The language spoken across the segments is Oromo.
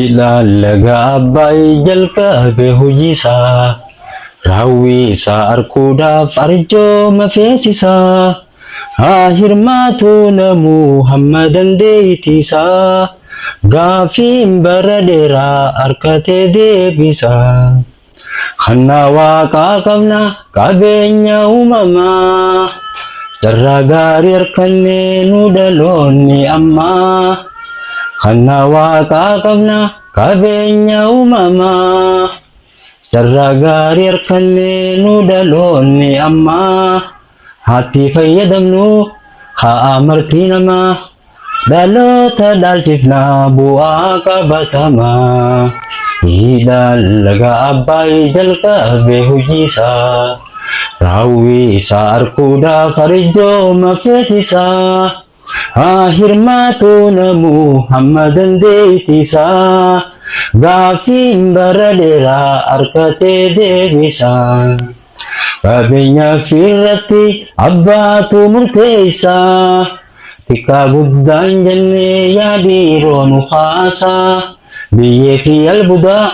Ilaalaga abbay jalqabe hojiisaa raawwii isaa arguudhaaf arjooma feesisaa haa hirmaatu namuu hamma dandeettiisaa gaafiin bara dheeraa harkatee deebisaa kannaa waaqaa qabna qabeenya uumamaa carraa gaarii harkannee nu dhaloonni ammaa kannaa waaqaa qabna qabeenya uumamaa carraa gaarii harkannee nu dhaloonni ammaa haatti fayyadamnu haa martii namaa dhaloota dhaalchifnaa bu'aa qabatamaa ilaalaga abbay jalqabe hojiisaa raawwii isaa arguudhaaf arjooma feesisaa haa hirmaatu namuu hamma dandeettiisaa gaafiin bara dheeraa harkatee deebisaa qabeenya ofirratti abbaatu murteessaa xiqqaa guddaan jennee yaadiiroo nu haasaa biyyee fi albuudaa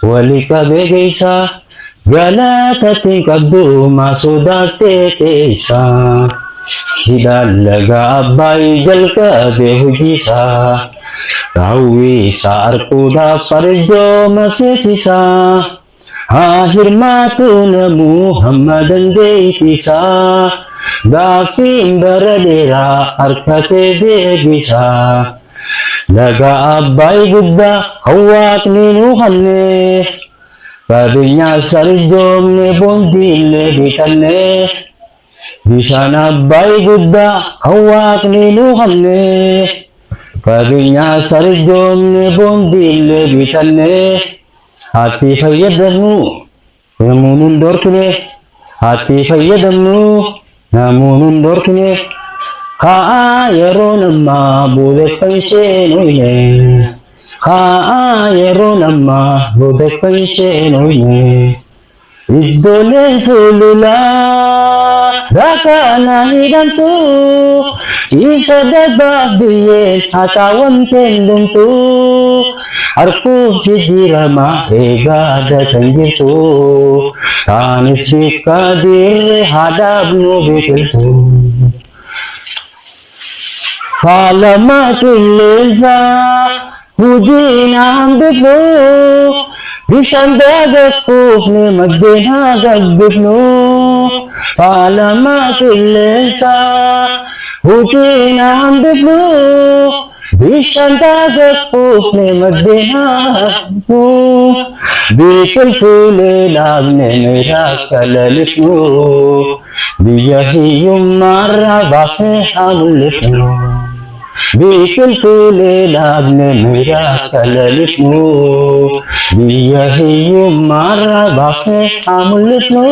walii qabee geessaa galaatattiin qabdu maa sodaattee teessaa ilaalaga abbay jalqabe hojiisaa raawwii isaa arguudhaaf arjooma feesisaa haa hirmaatu namuu hamma dandeettiisaa gaafiin bara dheeraa harkatee deebisaa laga abbay guddaa hawaasni nu hannee qabeenyaas arjoomne boondiillee bitannee bishaan abbay guddaa hawaasni nu hannee qabeenyaas arjoomne boondiillee bitannee haatti fayyadamnu namuu nun dhorkine haatti fayyadamnu namuu nun dhorkine haa yeroo namaa boodeffannee nooyne haa yeroo namaa boodeffannee nooyne iddooleen sululaa rakkana hidhamtu ciisa dabbaaf biyyeen haxaawamteen dhumtu harkuuf jijjiirama eegaadatan jirtu taanis bikka dirree haadhaabnu biqiltu faalama qilleensaa hojiin hambifnu bishaan dagachuufne maddeen haa gabbifnu faalama qilleensaa hojiin hambifnu bishaan dagachuufne maddeen haa gabbifnu biqiltuulee dhaabne meeshaa kalalifnu biyya hiyyummaarraa baafnee haa mul'ifnu biqiltuulee dhaabne meeshaa kalalifnu biyya hiyyummaarraa baafnee haa mul'ifnu.